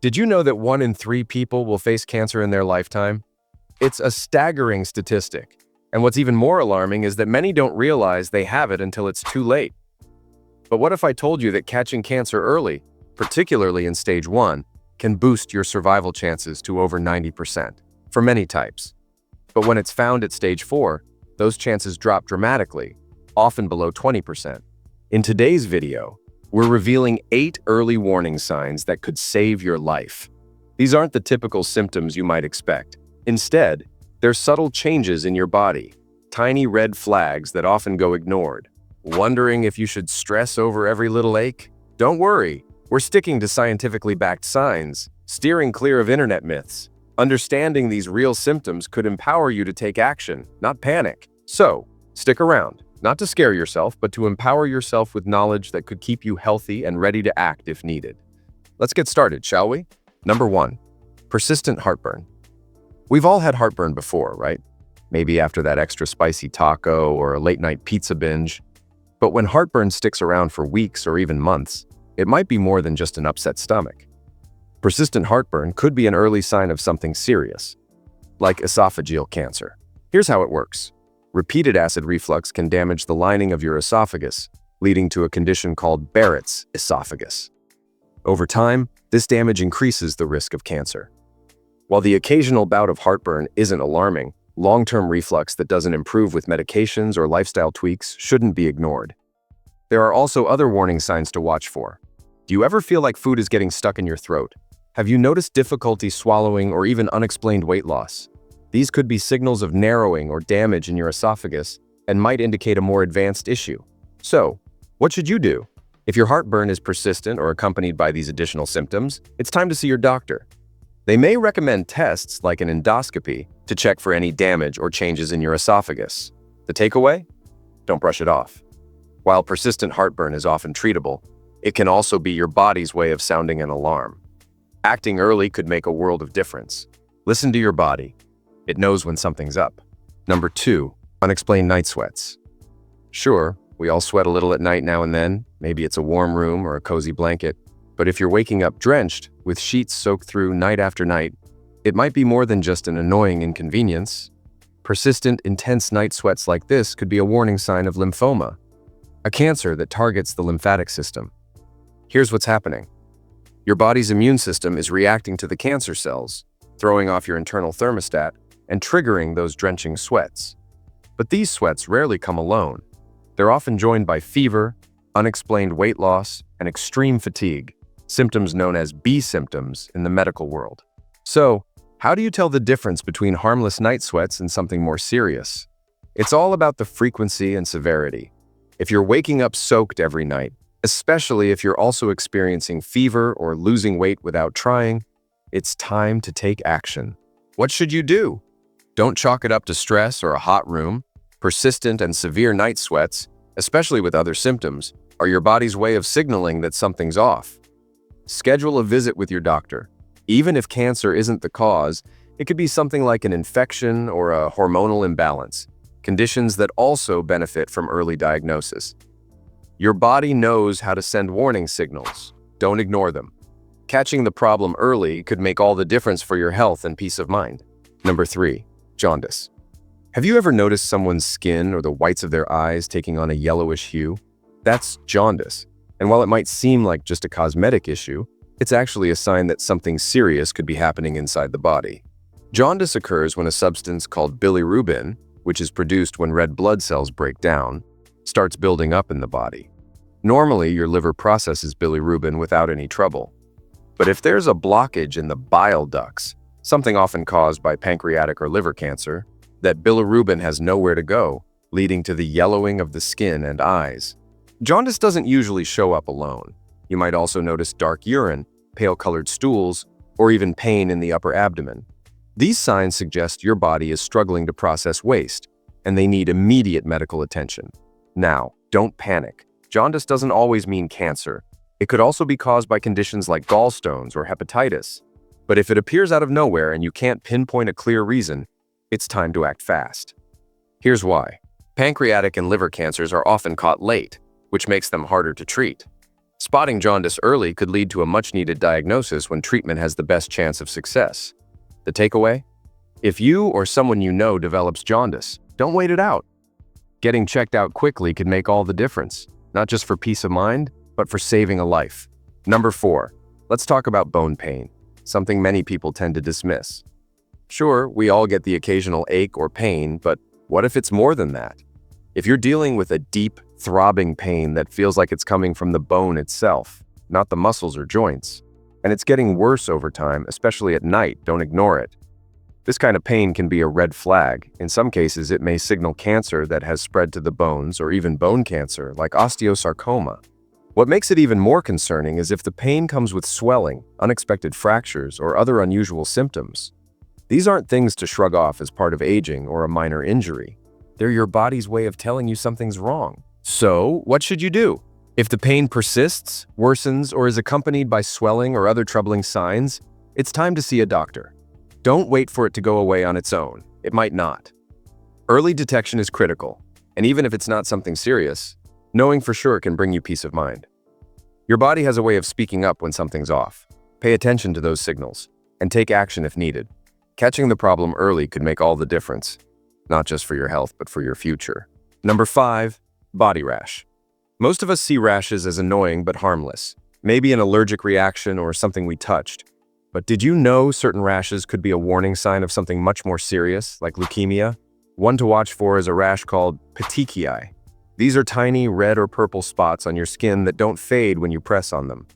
Did you know that 1 in 3 people will face cancer in their lifetime? It's a staggering statistic. And what's even more alarming is that many don't realize they have it until it's too late. But what if I told you that catching cancer early, particularly in stage 1, can boost your survival chances to over 90% for many types? But when it's found at stage 4, those chances drop dramatically, often below 20%. In today's video, we're revealing 8 early warning signs that could save your life. These aren't the typical symptoms you might expect. Instead, they're subtle changes in your body, tiny red flags that often go ignored. Wondering if you should stress over every little ache? Don't worry, we're sticking to scientifically backed signs, steering clear of internet myths. Understanding these real symptoms could empower you to take action, not panic. So, stick around, not to scare yourself, but to empower yourself with knowledge that could keep you healthy and ready to act if needed. Let's get started, shall we? Number 1, persistent heartburn. We've all had heartburn before, right? Maybe after that extra spicy taco or a late-night pizza binge. But when heartburn sticks around for weeks or even months, it might be more than just an upset stomach. Persistent heartburn could be an early sign of something serious, like esophageal cancer. Here's how it works. Repeated acid reflux can damage the lining of your esophagus, leading to a condition called Barrett's esophagus. Over time, this damage increases the risk of cancer. While the occasional bout of heartburn isn't alarming, long-term reflux that doesn't improve with medications or lifestyle tweaks shouldn't be ignored. There are also other warning signs to watch for. Do you ever feel like food is getting stuck in your throat? Have you noticed difficulty swallowing or even unexplained weight loss? These could be signals of narrowing or damage in your esophagus and might indicate a more advanced issue. So, what should you do? If your heartburn is persistent or accompanied by these additional symptoms, it's time to see your doctor. They may recommend tests like an endoscopy to check for any damage or changes in your esophagus. The takeaway? Don't brush it off. While persistent heartburn is often treatable, it can also be your body's way of sounding an alarm. Acting early could make a world of difference. Listen to your body. It knows when something's up. Number 2, unexplained night sweats. Sure, we all sweat a little at night now and then. Maybe it's a warm room or a cozy blanket. But if you're waking up drenched, with sheets soaked through night after night, it might be more than just an annoying inconvenience. Persistent, intense night sweats like this could be a warning sign of lymphoma, a cancer that targets the lymphatic system. Here's what's happening. Your body's immune system is reacting to the cancer cells, throwing off your internal thermostat and triggering those drenching sweats. But these sweats rarely come alone. They're often joined by fever, unexplained weight loss, and extreme fatigue, symptoms known as B symptoms in the medical world. So, how do you tell the difference between harmless night sweats and something more serious? It's all about the frequency and severity. If you're waking up soaked every night, especially if you're also experiencing fever or losing weight without trying, it's time to take action. What should you do? Don't chalk it up to stress or a hot room. Persistent and severe night sweats, especially with other symptoms, are your body's way of signaling that something's off. Schedule a visit with your doctor. Even if cancer isn't the cause, it could be something like an infection or a hormonal imbalance, conditions that also benefit from early diagnosis. Your body knows how to send warning signals. Don't ignore them. Catching the problem early could make all the difference for your health and peace of mind. Number 3, jaundice. Have you ever noticed someone's skin or the whites of their eyes taking on a yellowish hue? That's jaundice. And while it might seem like just a cosmetic issue, it's actually a sign that something serious could be happening inside the body. Jaundice occurs when a substance called bilirubin, which is produced when red blood cells break down, starts building up in the body. Normally, your liver processes bilirubin without any trouble. But if there's a blockage in the bile ducts, something often caused by pancreatic or liver cancer, that bilirubin has nowhere to go, leading to the yellowing of the skin and eyes. Jaundice doesn't usually show up alone. You might also notice dark urine, pale-colored stools, or even pain in the upper abdomen. These signs suggest your body is struggling to process waste, and they need immediate medical attention. Now, don't panic. Jaundice doesn't always mean cancer. It could also be caused by conditions like gallstones or hepatitis. But if it appears out of nowhere and you can't pinpoint a clear reason, it's time to act fast. Here's why. Pancreatic and liver cancers are often caught late, which makes them harder to treat. Spotting jaundice early could lead to a much-needed diagnosis when treatment has the best chance of success. The takeaway? If you or someone you know develops jaundice, don't wait it out. Getting checked out quickly can make all the difference, not just for peace of mind, but for saving a life. Number 4, let's talk about bone pain, something many people tend to dismiss. Sure, we all get the occasional ache or pain, but what if it's more than that? If you're dealing with a deep, throbbing pain that feels like it's coming from the bone itself, not the muscles or joints, and it's getting worse over time, especially at night, don't ignore it. This kind of pain can be a red flag. In some cases, it may signal cancer that has spread to the bones or even bone cancer, like osteosarcoma. What makes it even more concerning is if the pain comes with swelling, unexpected fractures, or other unusual symptoms. These aren't things to shrug off as part of aging or a minor injury. They're your body's way of telling you something's wrong. So, what should you do? If the pain persists, worsens, or is accompanied by swelling or other troubling signs, it's time to see a doctor. Don't wait for it to go away on its own. It might not. Early detection is critical, and even if it's not something serious, knowing for sure can bring you peace of mind. Your body has a way of speaking up when something's off. Pay attention to those signals, and take action if needed. Catching the problem early could make all the difference, not just for your health, but for your future. Number 5, body rash. Most of us see rashes as annoying but harmless, maybe an allergic reaction or something we touched. But did you know certain rashes could be a warning sign of something much more serious, like leukemia? One to watch for is a rash called petechiae. These are tiny red or purple spots on your skin that don't fade when you press on them.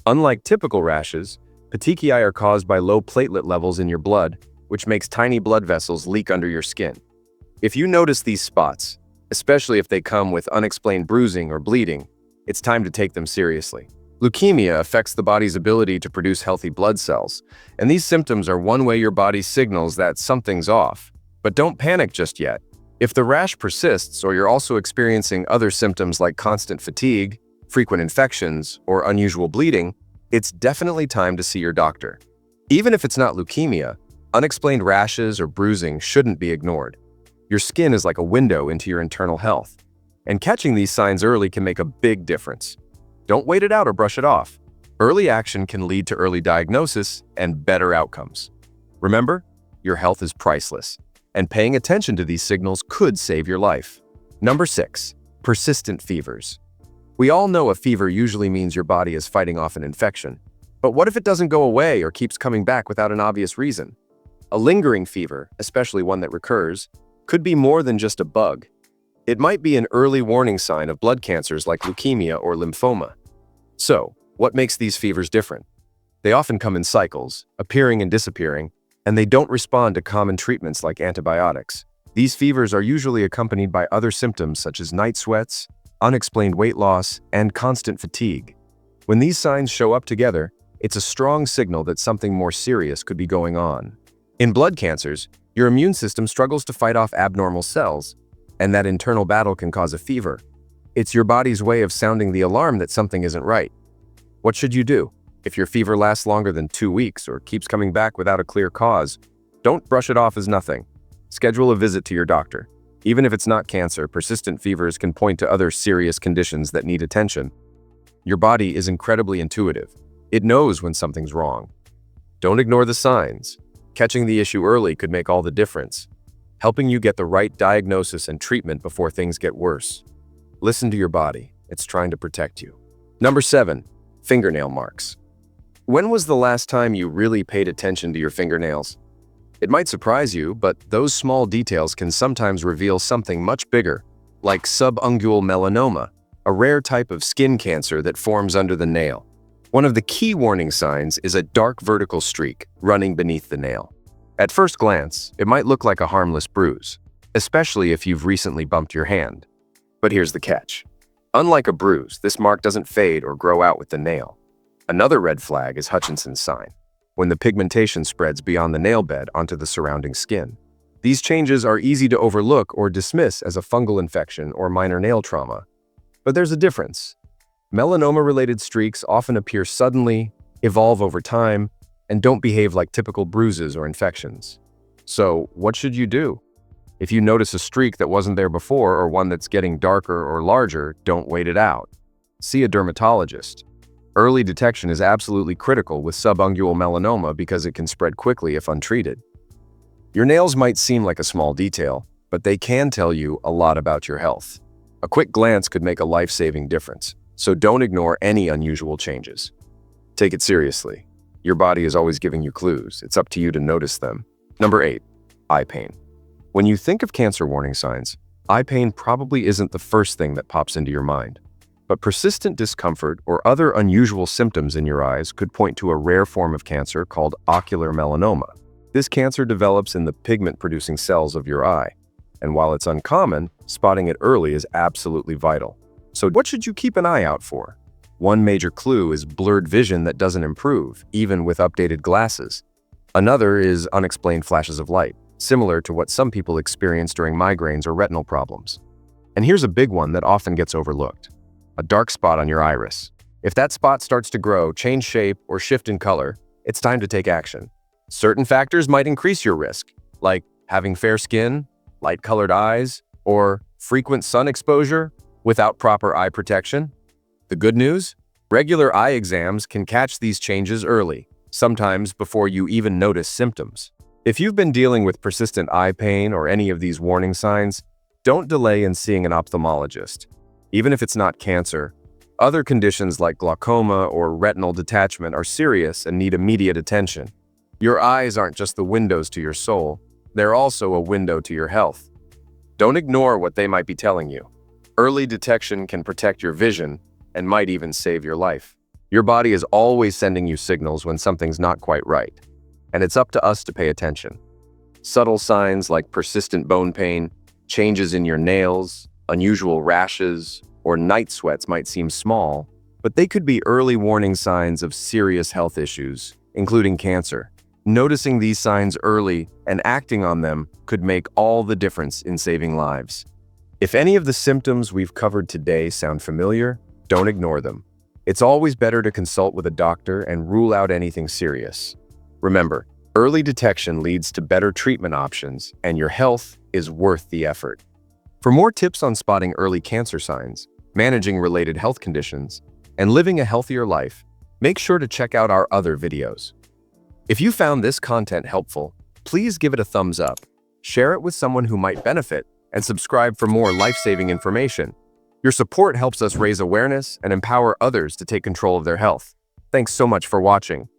Unlike typical rashes, petechiae are caused by low platelet levels in your blood, which makes tiny blood vessels leak under your skin. If you notice these spots, especially if they come with unexplained bruising or bleeding, it's time to take them seriously. Leukemia affects the body's ability to produce healthy blood cells, and these symptoms are one way your body signals that something's off. But don't panic just yet. If the rash persists or you're also experiencing other symptoms like constant fatigue, frequent infections, or unusual bleeding, it's definitely time to see your doctor. Even if it's not leukemia, unexplained rashes or bruising shouldn't be ignored. Your skin is like a window into your internal health, and catching these signs early can make a big difference. Don't wait it out or brush it off. Early action can lead to early diagnosis and better outcomes. Remember, your health is priceless, and paying attention to these signals could save your life. Number 6, persistent fevers. We all know a fever usually means your body is fighting off an infection. But what if it doesn't go away or keeps coming back without an obvious reason? A lingering fever, especially one that recurs, could be more than just a bug. It might be an early warning sign of blood cancers like leukemia or lymphoma. So, what makes these fevers different? They often come in cycles, appearing and disappearing, and they don't respond to common treatments like antibiotics. These fevers are usually accompanied by other symptoms such as night sweats, unexplained weight loss, and constant fatigue. When these signs show up together, it's a strong signal that something more serious could be going on. In blood cancers, your immune system struggles to fight off abnormal cells, and that internal battle can cause a fever. It's your body's way of sounding the alarm that something isn't right. What should you do? If your fever lasts longer than 2 weeks or keeps coming back without a clear cause, don't brush it off as nothing. Schedule a visit to your doctor. Even if it's not cancer, persistent fevers can point to other serious conditions that need attention. Your body is incredibly intuitive. It knows when something's wrong. Don't ignore the signs. Catching the issue early could make all the difference, helping you get the right diagnosis and treatment before things get worse. Listen to your body. It's trying to protect you. Number 7, fingernail marks. When was the last time you really paid attention to your fingernails? It might surprise you, but those small details can sometimes reveal something much bigger, like subungual melanoma, a rare type of skin cancer that forms under the nail. One of the key warning signs is a dark vertical streak running beneath the nail. At first glance, it might look like a harmless bruise, especially if you've recently bumped your hand. But here's the catch. Unlike a bruise, this mark doesn't fade or grow out with the nail. Another red flag is Hutchinson's sign, when the pigmentation spreads beyond the nail bed onto the surrounding skin. These changes are easy to overlook or dismiss as a fungal infection or minor nail trauma. But there's a difference. Melanoma-related streaks often appear suddenly, evolve over time, and don't behave like typical bruises or infections. So, what should you do? If you notice a streak that wasn't there before or one that's getting darker or larger, don't wait it out. see a dermatologist. Early detection is absolutely critical with subungual melanoma because it can spread quickly if untreated. Your nails might seem like a small detail, but they can tell you a lot about your health. A quick glance could make a life-saving difference, so don't ignore any unusual changes. Take it seriously. Your body is always giving you clues. It's up to you to notice them. Number 8. Eye pain. When you think of cancer warning signs, eye pain probably isn't the first thing that pops into your mind. But persistent discomfort or other unusual symptoms in your eyes could point to a rare form of cancer called ocular melanoma. This cancer develops in the pigment-producing cells of your eye. And while it's uncommon, spotting it early is absolutely vital. So what should you keep an eye out for? One major clue is blurred vision that doesn't improve, even with updated glasses. Another is unexplained flashes of light, similar to what some people experience during migraines or retinal problems. And here's a big one that often gets overlooked: a dark spot on your iris. If that spot starts to grow, change shape, or shift in color, it's time to take action. Certain factors might increase your risk, like having fair skin, light-colored eyes, or frequent sun exposure without proper eye protection. The good news? Regular eye exams can catch these changes early, sometimes before you even notice symptoms. If you've been dealing with persistent eye pain or any of these warning signs, don't delay in seeing an ophthalmologist. Even if it's not cancer, other conditions like glaucoma or retinal detachment are serious and need immediate attention. Your eyes aren't just the windows to your soul, they're also a window to your health. Don't ignore what they might be telling you. Early detection can protect your vision and might even save your life. Your body is always sending you signals when something's not quite right, and it's up to us to pay attention. Subtle signs like persistent bone pain, changes in your nails, unusual rashes, or night sweats might seem small, but they could be early warning signs of serious health issues, including cancer. Noticing these signs early and acting on them could make all the difference in saving lives. If any of the symptoms we've covered today sound familiar, don't ignore them. It's always better to consult with a doctor and rule out anything serious. Remember, early detection leads to better treatment options, and your health is worth the effort. For more tips on spotting early cancer signs, managing related health conditions, and living a healthier life, make sure to check out our other videos. If you found this content helpful, please give it a thumbs up, share it with someone who might benefit, and subscribe for more life-saving information. Your support helps us raise awareness and empower others to take control of their health. Thanks so much for watching.